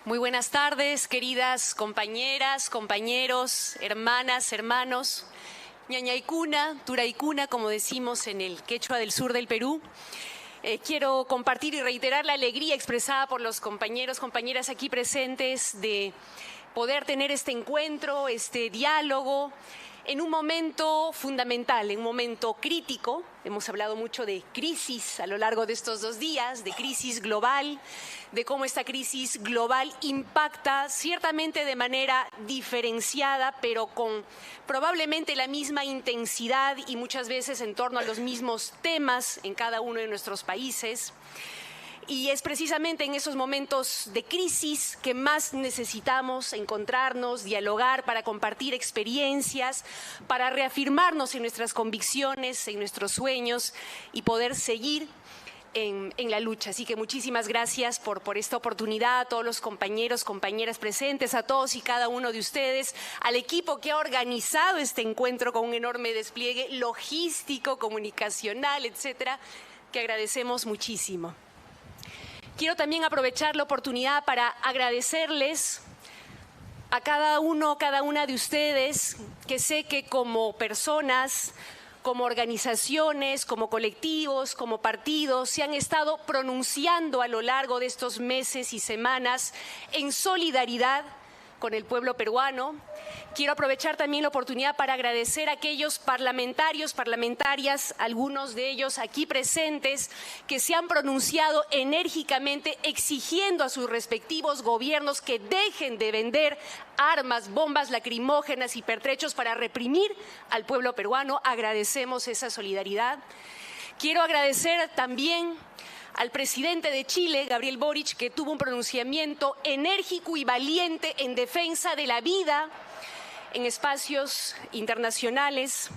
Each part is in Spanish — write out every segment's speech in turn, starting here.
Muy buenas tardes, queridas compañeras, compañeros, hermanas, hermanos, ñañaicuna, turaicuna, como decimos en el quechua del sur del Perú. Quiero compartir y reiterar la alegría expresada por los compañeros, compañeras aquí presentes de poder tener este encuentro, este diálogo, en un momento fundamental, en un momento crítico. Hemos hablado mucho de crisis a lo largo de estos 2 días, de crisis global, de cómo esta crisis global impacta ciertamente de manera diferenciada, pero con probablemente la misma intensidad y muchas veces en torno a los mismos temas en cada uno de nuestros países. Y es precisamente en esos momentos de crisis que más necesitamos encontrarnos, dialogar, para compartir experiencias, para reafirmarnos en nuestras convicciones, en nuestros sueños y poder seguir en la lucha. Así que muchísimas gracias por esta oportunidad, a todos los compañeros, compañeras presentes, a todos y cada uno de ustedes, al equipo que ha organizado este encuentro con un enorme despliegue logístico, comunicacional, etcétera, que agradecemos muchísimo. Quiero también aprovechar la oportunidad para agradecerles a cada uno, cada una de ustedes, que sé que como personas, como organizaciones, como colectivos, como partidos, se han estado pronunciando a lo largo de estos meses y semanas en solidaridad con el pueblo peruano. Quiero aprovechar también la oportunidad para agradecer a aquellos parlamentarios, parlamentarias, algunos de ellos aquí presentes, que se han pronunciado enérgicamente exigiendo a sus respectivos gobiernos que dejen de vender armas, bombas lacrimógenas y pertrechos para reprimir al pueblo peruano. Agradecemos esa solidaridad. Quiero agradecer también al presidente de Chile, Gabriel Boric, que tuvo un pronunciamiento enérgico y valiente en defensa de la vida en espacios internacionales,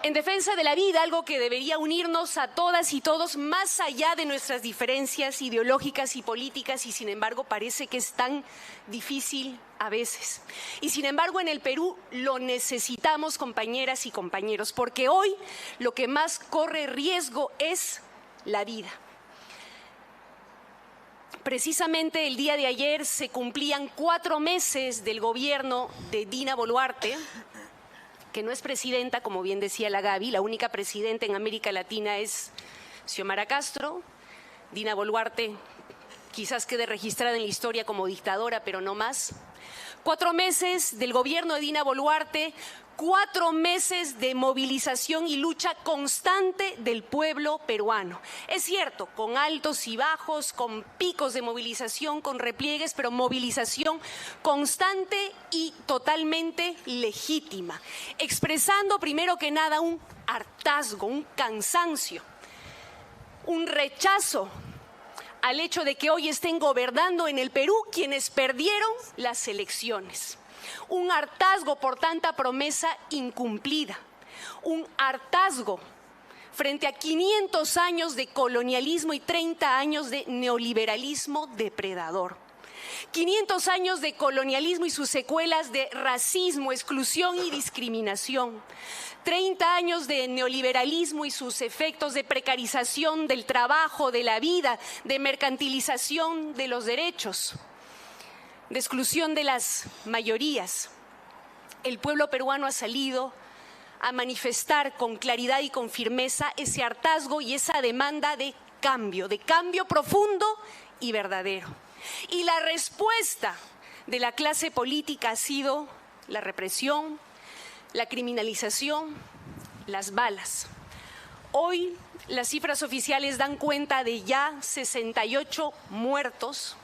en defensa de la vida, algo que debería unirnos a todas y todos más allá de nuestras diferencias ideológicas y políticas, y sin embargo parece que es tan difícil a veces. Y sin embargo en el Perú lo necesitamos, compañeras y compañeros, porque hoy lo que más corre riesgo es la vida. Precisamente el día de ayer se cumplían 4 meses del gobierno de Dina Boluarte, que no es presidenta, como bien decía la Gaby. La única presidenta en América Latina es Xiomara Castro. Dina Boluarte quizás quede registrada en la historia como dictadora, pero no más. 4 meses del gobierno de Dina Boluarte, 4 meses de movilización y lucha constante del pueblo peruano. Es cierto, con altos y bajos, con picos de movilización, con repliegues, pero movilización constante y totalmente legítima, expresando primero que nada un hartazgo, un cansancio, un rechazo al hecho de que hoy estén gobernando en el Perú quienes perdieron las elecciones. Un hartazgo por tanta promesa incumplida, un hartazgo frente a 500 años de colonialismo y 30 años de neoliberalismo depredador. 500 años de colonialismo y sus secuelas de racismo, exclusión y discriminación. 30 años de neoliberalismo y sus efectos de precarización del trabajo, de la vida, de mercantilización de los derechos, de exclusión de las mayorías. El pueblo peruano ha salido a manifestar con claridad y con firmeza ese hartazgo y esa demanda de cambio profundo y verdadero. Y la respuesta de la clase política ha sido la represión, la criminalización, las balas. Hoy las cifras oficiales dan cuenta de ya 68 muertos,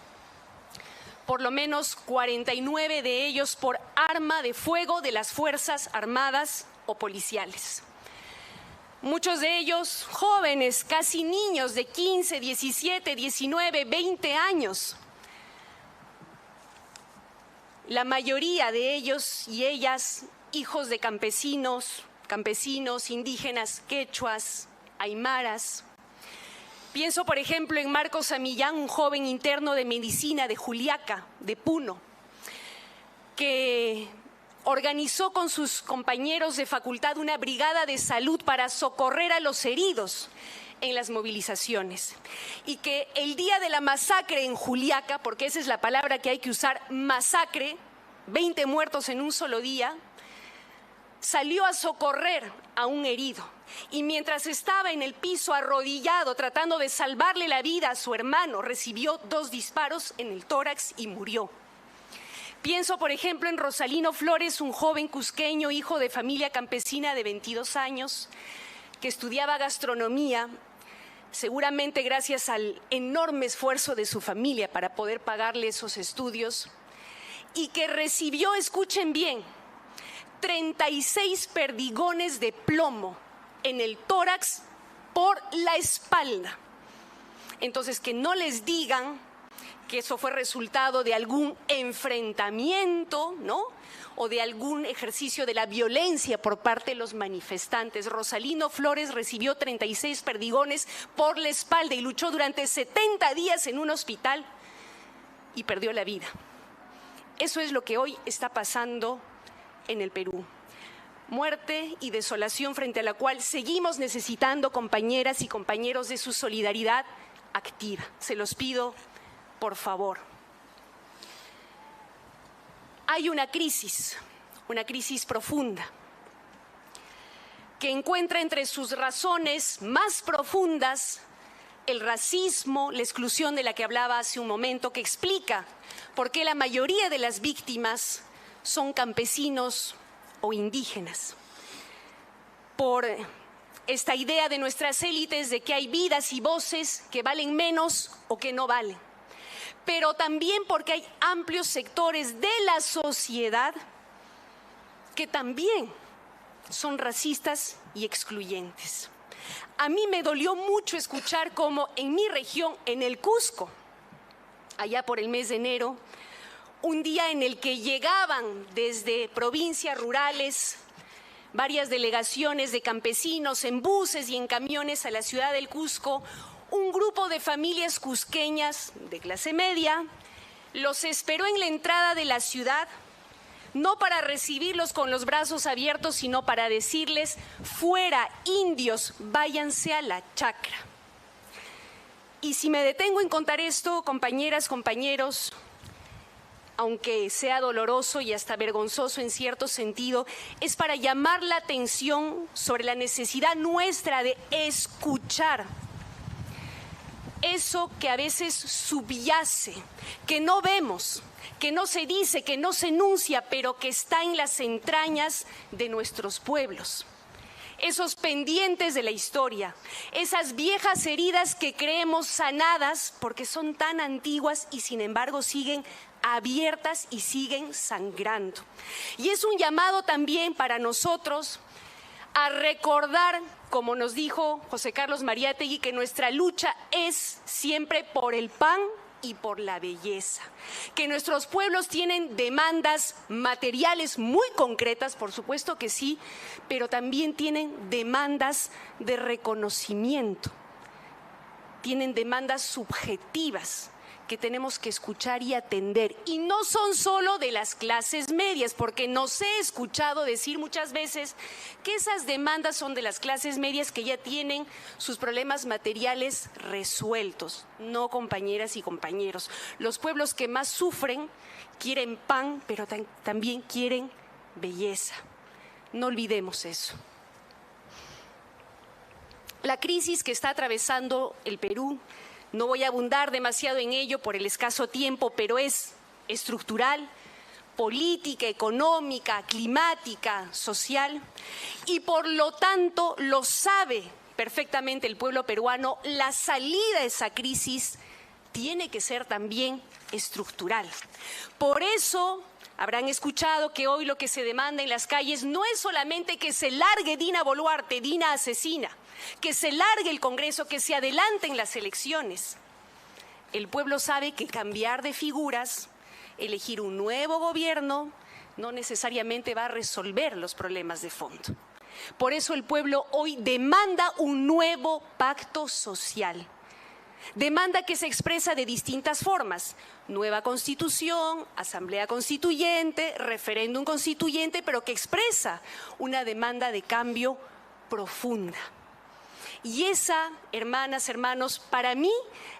por lo menos 49 de ellos por arma de fuego de las Fuerzas Armadas o policiales. Muchos de ellos jóvenes, casi niños de 15, 17, 19, 20 años. La mayoría de ellos y ellas hijos de campesinos, indígenas, quechuas, aymaras. Pienso, por ejemplo, en Marcos Amillán, un joven interno de medicina de Juliaca, de Puno, que organizó con sus compañeros de facultad una brigada de salud para socorrer a los heridos en las movilizaciones y que el día de la masacre en Juliaca, porque esa es la palabra que hay que usar, masacre, 20 muertos en un solo día, salió a socorrer a un herido y mientras estaba en el piso arrodillado tratando de salvarle la vida a su hermano, recibió 2 disparos en el tórax y murió. Pienso, por ejemplo, en Rosalino Flores, un joven cusqueño, hijo de familia campesina de 22 años, que estudiaba gastronomía, seguramente gracias al enorme esfuerzo de su familia para poder pagarle esos estudios, y que recibió, escuchen bien, 36 perdigones de plomo en el tórax por la espalda. Entonces, que no les digan que eso fue resultado de algún enfrentamiento, ¿no? O de algún ejercicio de la violencia por parte de los manifestantes. Rosalino Flores recibió 36 perdigones por la espalda y luchó durante 70 días en un hospital y perdió la vida. Eso es lo que hoy está pasando en el Perú. Muerte y desolación frente a la cual seguimos necesitando, compañeras y compañeros, de su solidaridad activa. Se los pido, por favor. Hay una crisis profunda, que encuentra entre sus razones más profundas el racismo, la exclusión de la que hablaba hace un momento, que explica por qué la mayoría de las víctimas son campesinos o indígenas. Por esta idea de nuestras élites de que hay vidas y voces que valen menos o que no valen. Pero también porque hay amplios sectores de la sociedad que también son racistas y excluyentes. A mí me dolió mucho escuchar cómo en mi región, en el Cusco, allá por el mes de enero, un día en el que llegaban desde provincias rurales varias delegaciones de campesinos en buses y en camiones a la ciudad del Cusco, un grupo de familias cusqueñas de clase media los esperó en la entrada de la ciudad, no para recibirlos con los brazos abiertos, sino para decirles: fuera indios, váyanse a la chacra. Y si me detengo en contar esto, compañeras, compañeros, aunque sea doloroso y hasta vergonzoso en cierto sentido, es para llamar la atención sobre la necesidad nuestra de escuchar eso que a veces subyace, que no vemos, que no se dice, que no se enuncia, pero que está en las entrañas de nuestros pueblos. Esos pendientes de la historia, esas viejas heridas que creemos sanadas porque son tan antiguas y sin embargo siguen abiertas y siguen sangrando. Y es un llamado también para nosotros a recordar, como nos dijo José Carlos Mariátegui, que nuestra lucha es siempre por el pan y por la belleza, que nuestros pueblos tienen demandas materiales muy concretas, por supuesto que sí, pero también tienen demandas de reconocimiento, tienen demandas subjetivas que tenemos que escuchar y atender, y no son solo de las clases medias, porque nos he escuchado decir muchas veces que esas demandas son de las clases medias que ya tienen sus problemas materiales resueltos. No, compañeras y compañeros, los pueblos que más sufren quieren pan, pero también quieren belleza. No olvidemos eso. La crisis que está atravesando el Perú, no voy a abundar demasiado en ello por el escaso tiempo, pero es estructural, política, económica, climática, social, y por lo tanto lo sabe perfectamente el pueblo peruano. La salida de esa crisis tiene que ser también estructural. Por eso habrán escuchado que hoy lo que se demanda en las calles no es solamente que se largue Dina Boluarte, Dina asesina, que se largue el Congreso, que se adelanten las elecciones. El pueblo sabe que cambiar de figuras, elegir un nuevo gobierno, no necesariamente va a resolver los problemas de fondo. Por eso el pueblo hoy demanda un nuevo pacto social. Demanda que se expresa de distintas formas: nueva constitución, asamblea constituyente, referéndum constituyente, pero que expresa una demanda de cambio profunda. Y esa, hermanas, hermanos, para mí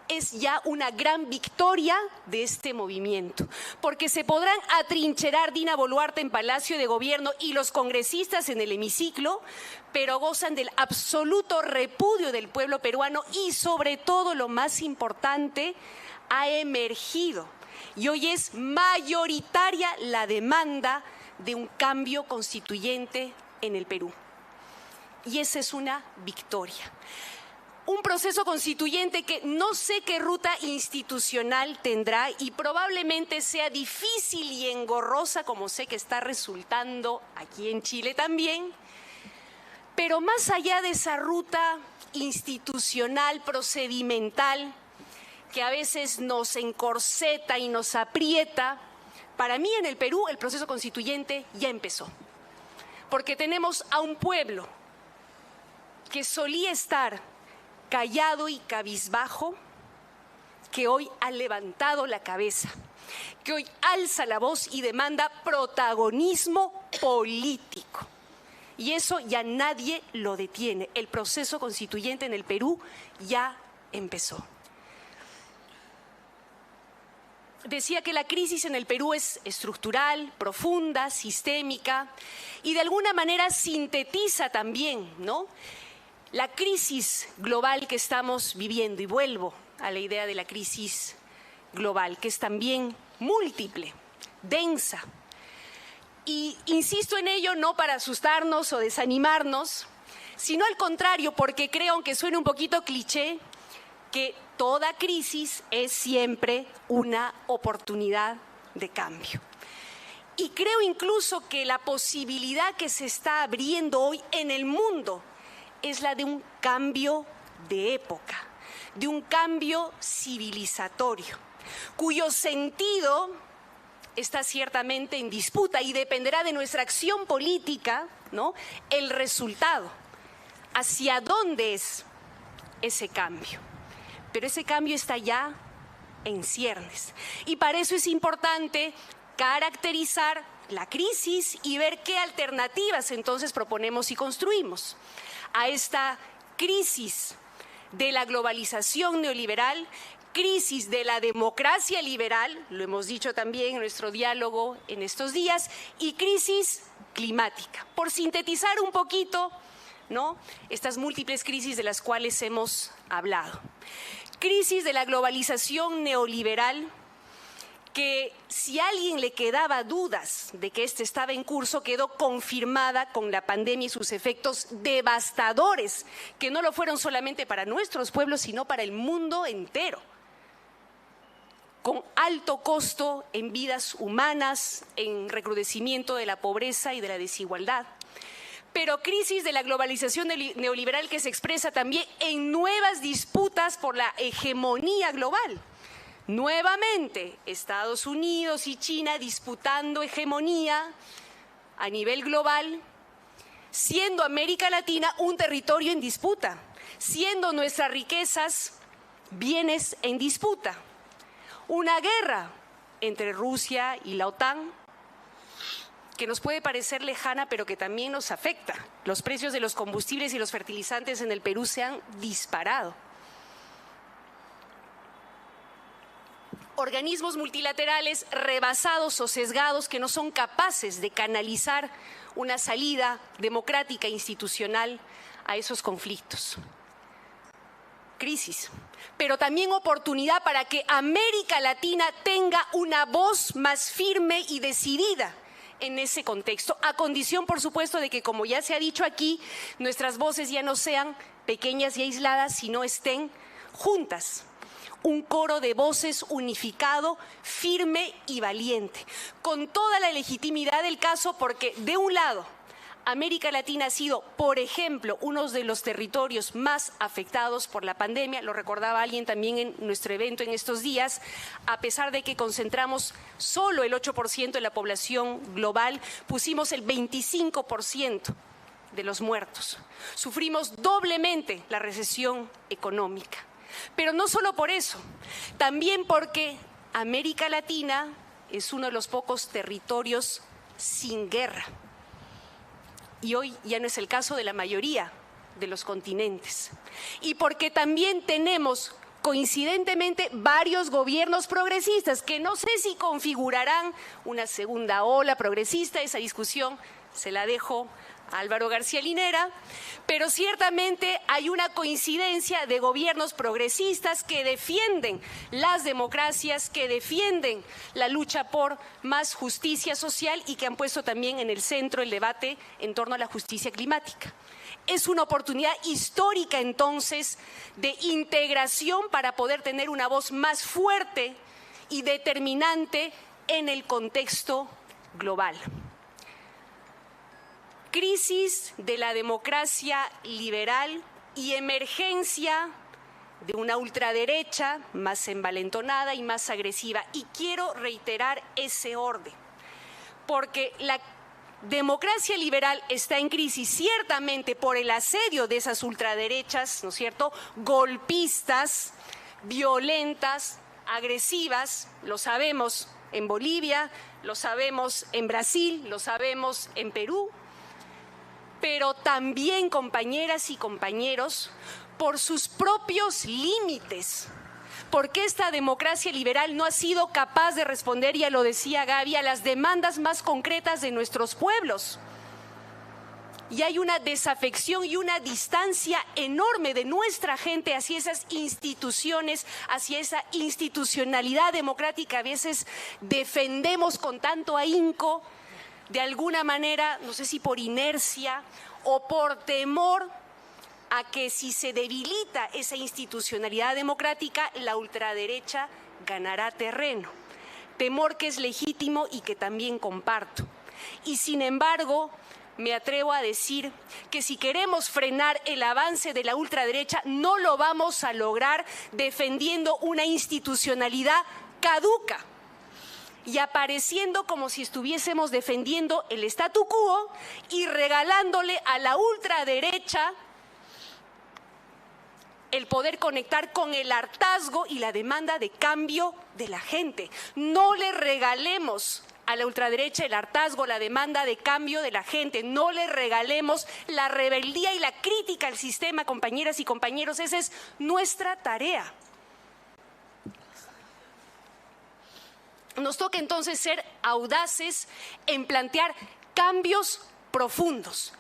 es ya una gran victoria de este movimiento, porque se podrán atrincherar Dina Boluarte en Palacio de Gobierno y los congresistas en el hemiciclo, pero gozan del absoluto repudio del pueblo peruano y, sobre todo, lo más importante, ha emergido y hoy es mayoritaria la demanda de un cambio constituyente en el Perú. Y esa es una victoria. Un proceso constituyente que no sé qué ruta institucional tendrá y probablemente sea difícil y engorrosa, como sé que está resultando aquí en Chile también. Pero más allá de esa ruta institucional, procedimental, que a veces nos encorseta y nos aprieta, para mí en el Perú el proceso constituyente ya empezó. Porque tenemos a un pueblo que solía estar callado y cabizbajo, que hoy ha levantado la cabeza, que hoy alza la voz y demanda protagonismo político. Y eso ya nadie lo detiene. El proceso constituyente en el Perú ya empezó. Decía que la crisis en el Perú es estructural, profunda, sistémica y de alguna manera sintetiza también, ¿no?, la crisis global que estamos viviendo. Y vuelvo a la idea de la crisis global, que es también múltiple, densa. Y insisto en ello no para asustarnos o desanimarnos, sino al contrario, porque creo, aunque suene un poquito cliché, que toda crisis es siempre una oportunidad de cambio. Y creo incluso que la posibilidad que se está abriendo hoy en el mundo es la de un cambio de época, de un cambio civilizatorio, cuyo sentido está ciertamente en disputa y dependerá de nuestra acción política, ¿no?, el resultado. ¿Hacia dónde es ese cambio? Pero ese cambio está ya en ciernes. Y para eso es importante caracterizar la crisis y ver qué alternativas entonces proponemos y construimos a esta crisis de la globalización neoliberal, crisis de la democracia liberal, lo hemos dicho también en nuestro diálogo en estos días, y crisis climática. Por sintetizar un poquito, ¿no?, estas múltiples crisis de las cuales hemos hablado. Crisis de la globalización neoliberal, que si a alguien le quedaba dudas de que este estaba en curso, quedó confirmada con la pandemia y sus efectos devastadores, que no lo fueron solamente para nuestros pueblos, sino para el mundo entero, con alto costo en vidas humanas, en recrudecimiento de la pobreza y de la desigualdad. Pero crisis de la globalización neoliberal que se expresa también en nuevas disputas por la hegemonía global. Nuevamente, Estados Unidos y China disputando hegemonía a nivel global, siendo América Latina un territorio en disputa, siendo nuestras riquezas bienes en disputa. Una guerra entre Rusia y la OTAN, que nos puede parecer lejana, pero que también nos afecta. Los precios de los combustibles y los fertilizantes en el Perú se han disparado. Organismos multilaterales rebasados o sesgados que no son capaces de canalizar una salida democrática e institucional a esos conflictos. Crisis, pero también oportunidad para que América Latina tenga una voz más firme y decidida en ese contexto, a condición, por supuesto, de que, como ya se ha dicho aquí, nuestras voces ya no sean pequeñas y aisladas, sino estén juntas. Un coro de voces unificado, firme y valiente, con toda la legitimidad del caso, porque de un lado, América Latina ha sido, por ejemplo, uno de los territorios más afectados por la pandemia, lo recordaba alguien también en nuestro evento en estos días, a pesar de que concentramos solo el 8% de la población global, pusimos el 25% de los muertos. Sufrimos doblemente la recesión económica. Pero no solo por eso, también porque América Latina es uno de los pocos territorios sin guerra. Y hoy ya no es el caso de la mayoría de los continentes y porque también tenemos coincidentemente varios gobiernos progresistas que no sé si configurarán una segunda ola progresista. Esa discusión se la dejo a Álvaro García Linera, pero ciertamente hay una coincidencia de gobiernos progresistas que defienden las democracias, que defienden la lucha por más justicia social y que han puesto también en el centro el debate en torno a la justicia climática. Es una oportunidad histórica, entonces, de integración para poder tener una voz más fuerte y determinante en el contexto global. Crisis de la democracia liberal y emergencia de una ultraderecha más envalentonada y más agresiva. Y quiero reiterar ese orden, porque la democracia liberal está en crisis ciertamente por el asedio de esas ultraderechas, ¿no es cierto?, golpistas, violentas, agresivas, lo sabemos en Bolivia, lo sabemos en Brasil, lo sabemos en Perú, pero también, compañeras y compañeros, por sus propios límites. Porque esta democracia liberal no ha sido capaz de responder, ya lo decía Gaby, a las demandas más concretas de nuestros pueblos. Y hay una desafección y una distancia enorme de nuestra gente hacia esas instituciones, hacia esa institucionalidad democrática. A veces defendemos con tanto ahínco, de alguna manera, no sé si por inercia o por temor a que si se debilita esa institucionalidad democrática, la ultraderecha ganará terreno. Temor que es legítimo y que también comparto. Y sin embargo, me atrevo a decir que si queremos frenar el avance de la ultraderecha, no lo vamos a lograr defendiendo una institucionalidad caduca y apareciendo como si estuviésemos defendiendo el statu quo y regalándole a la ultraderecha el poder conectar con el hartazgo y la demanda de cambio de la gente. No le regalemos a la ultraderecha el hartazgo, la demanda de cambio de la gente. No le regalemos la rebeldía y la crítica al sistema, compañeras y compañeros. Esa es nuestra tarea. Nos toca entonces ser audaces en plantear cambios profundos.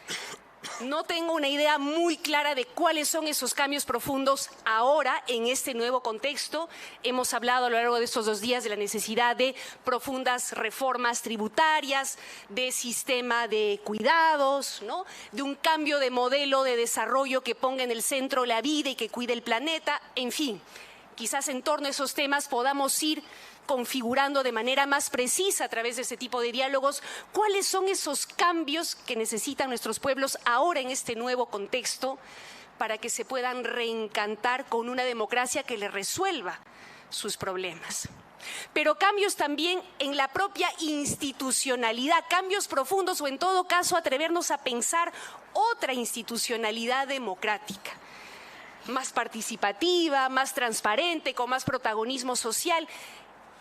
No tengo una idea muy clara de cuáles son esos cambios profundos ahora en este nuevo contexto. Hemos hablado a lo largo de estos 2 días de la necesidad de profundas reformas tributarias, de sistema de cuidados, ¿no?, de un cambio de modelo de desarrollo que ponga en el centro la vida y que cuide el planeta. En fin, quizás en torno a esos temas podamos ir configurando de manera más precisa a través de este tipo de diálogos cuáles son esos cambios que necesitan nuestros pueblos ahora en este nuevo contexto para que se puedan reencantar con una democracia que les resuelva sus problemas. Pero cambios también en la propia institucionalidad, cambios profundos o en todo caso atrevernos a pensar otra institucionalidad democrática, más participativa, más transparente, con más protagonismo social.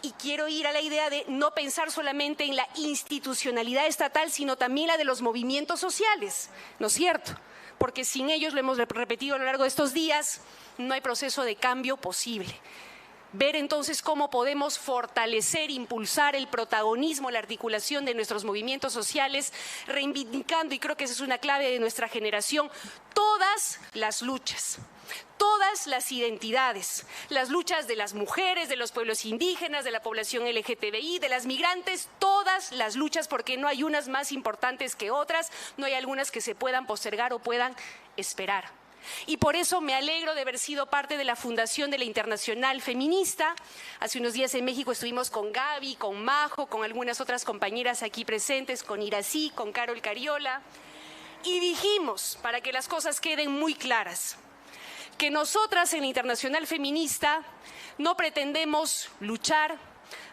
Y quiero ir a la idea de no pensar solamente en la institucionalidad estatal, sino también la de los movimientos sociales, ¿no es cierto? Porque sin ellos, lo hemos repetido a lo largo de estos días, no hay proceso de cambio posible. Ver entonces cómo podemos fortalecer, impulsar el protagonismo, la articulación de nuestros movimientos sociales, reivindicando, y creo que esa es una clave de nuestra generación, todas las luchas. Todas las identidades, las luchas de las mujeres, de los pueblos indígenas, de la población LGTBI, de las migrantes, todas las luchas, porque no hay unas más importantes que otras, no hay algunas que se puedan postergar o puedan esperar. Y por eso me alegro de haber sido parte de la fundación de la Internacional Feminista. Hace unos días en México estuvimos con Gaby, con Majo, con algunas otras compañeras aquí presentes, con Irací, con Carol Cariola, y dijimos, para que las cosas queden muy claras, que nosotras en la Internacional Feminista no pretendemos luchar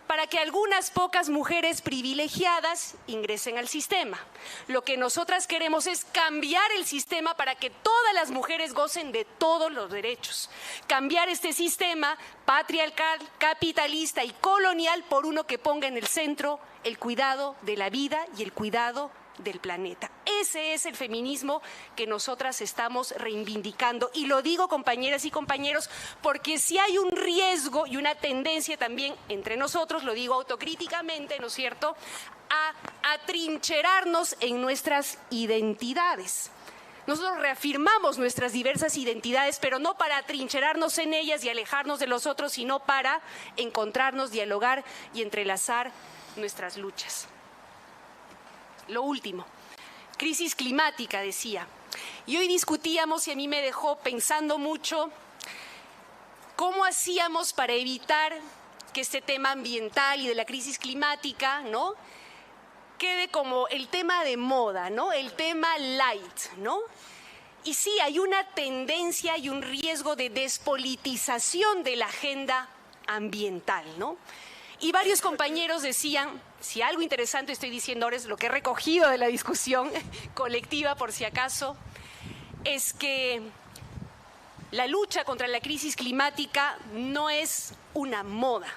para que algunas pocas mujeres privilegiadas ingresen al sistema. Lo que nosotras queremos es cambiar el sistema para que todas las mujeres gocen de todos los derechos. Cambiar este sistema patriarcal, capitalista y colonial por uno que ponga en el centro el cuidado de la vida y el cuidado del planeta. Ese es el feminismo que nosotras estamos reivindicando. Y lo digo, compañeras y compañeros, porque si hay un riesgo y una tendencia también entre nosotros, lo digo autocríticamente, ¿no es cierto?, a atrincherarnos en nuestras identidades. Nosotros reafirmamos nuestras diversas identidades, pero no para atrincherarnos en ellas y alejarnos de los otros, sino para encontrarnos, dialogar y entrelazar nuestras luchas. Lo último, crisis climática, decía. Y hoy discutíamos, y a mí me dejó pensando mucho, cómo hacíamos para evitar que este tema ambiental y de la crisis climática, ¿no?, quede como el tema de moda, ¿no?, el tema light, ¿no? Y sí, hay una tendencia y un riesgo de despolitización de la agenda ambiental, ¿no? Y varios compañeros decían, si algo interesante estoy diciendo ahora es lo que he recogido de la discusión colectiva, por si acaso, es que la lucha contra la crisis climática no es una moda,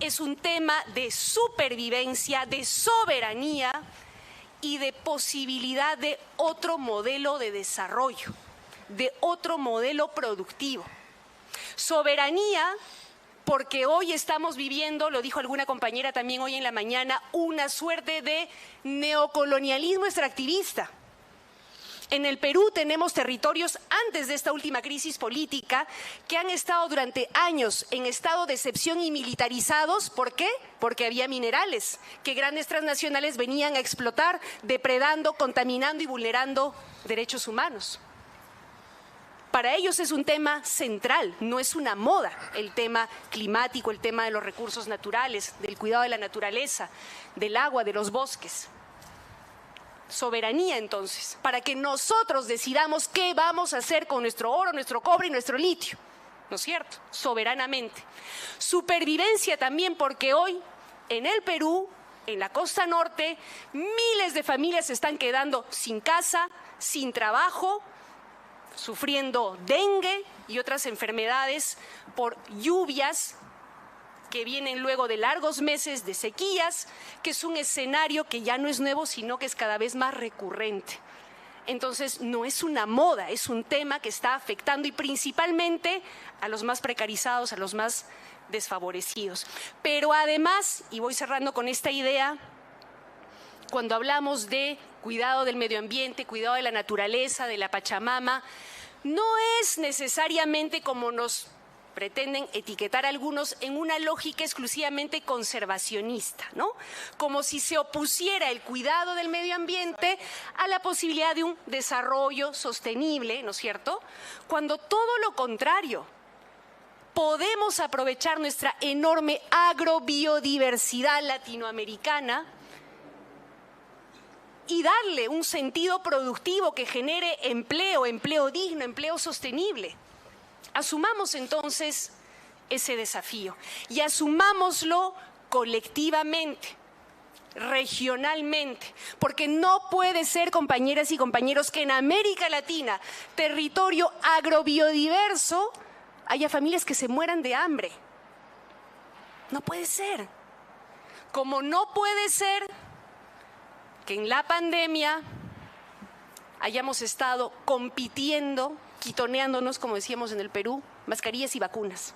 es un tema de supervivencia, de soberanía y de posibilidad de otro modelo de desarrollo, de otro modelo productivo. Soberanía porque hoy estamos viviendo, lo dijo alguna compañera también hoy en la mañana, una suerte de neocolonialismo extractivista. En el Perú tenemos territorios antes de esta última crisis política que han estado durante años en estado de excepción y militarizados. ¿Por qué? Porque había minerales que grandes transnacionales venían a explotar, depredando, contaminando y vulnerando derechos humanos. Para ellos es un tema central, no es una moda el tema climático, el tema de los recursos naturales, del cuidado de la naturaleza, del agua, de los bosques. Soberanía, entonces, para que nosotros decidamos qué vamos a hacer con nuestro oro, nuestro cobre y nuestro litio, ¿no es cierto? Soberanamente. Supervivencia también, porque hoy en el Perú, en la costa norte, miles de familias se están quedando sin casa, sin trabajo, sufriendo dengue y otras enfermedades por lluvias que vienen luego de largos meses de sequías, que es un escenario que ya no es nuevo, sino que es cada vez más recurrente. Entonces, no es una moda, es un tema que está afectando y principalmente a los más precarizados, a los más desfavorecidos. Pero además, y voy cerrando con esta idea, cuando hablamos de cuidado del medio ambiente, cuidado de la naturaleza, de la Pachamama, no es necesariamente como nos pretenden etiquetar algunos en una lógica exclusivamente conservacionista, ¿no? Como si se opusiera el cuidado del medio ambiente a la posibilidad de un desarrollo sostenible, ¿no es cierto? Cuando todo lo contrario, podemos aprovechar nuestra enorme agrobiodiversidad latinoamericana y darle un sentido productivo que genere empleo, empleo digno, empleo sostenible. Asumamos entonces ese desafío y asumámoslo colectivamente, regionalmente, porque no puede ser, compañeras y compañeros, que en América Latina, territorio agrobiodiverso, haya familias que se mueran de hambre. No puede ser. Como no puede ser que en la pandemia hayamos estado compitiendo, quitoneándonos, como decíamos en el Perú, mascarillas y vacunas.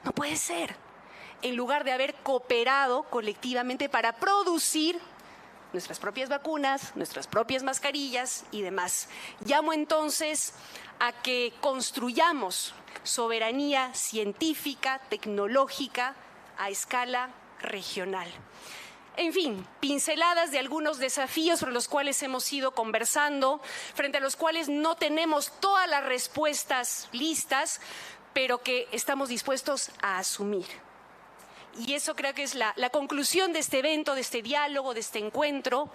No puede ser. En lugar de haber cooperado colectivamente para producir nuestras propias vacunas, nuestras propias mascarillas y demás. Llamo entonces a que construyamos soberanía científica, tecnológica, a escala regional. En fin, pinceladas de algunos desafíos sobre los cuales hemos ido conversando, frente a los cuales no tenemos todas las respuestas listas, pero que estamos dispuestos a asumir. Y eso creo que es la conclusión de este evento, de este diálogo, de este encuentro.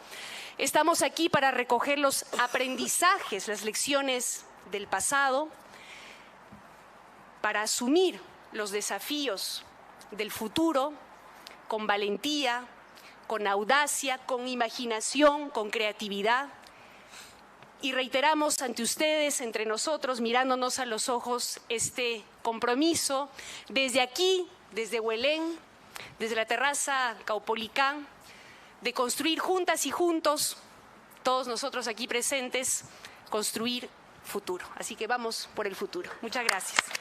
Estamos aquí para recoger los aprendizajes, las lecciones del pasado, para asumir los desafíos del futuro con valentía, con audacia, con imaginación, con creatividad. Y reiteramos ante ustedes, entre nosotros, mirándonos a los ojos, este compromiso desde aquí, desde Huelén, desde la terraza Caupolicán, de construir juntas y juntos todos nosotros aquí presentes, construir futuro. Así que vamos por el futuro. Muchas gracias.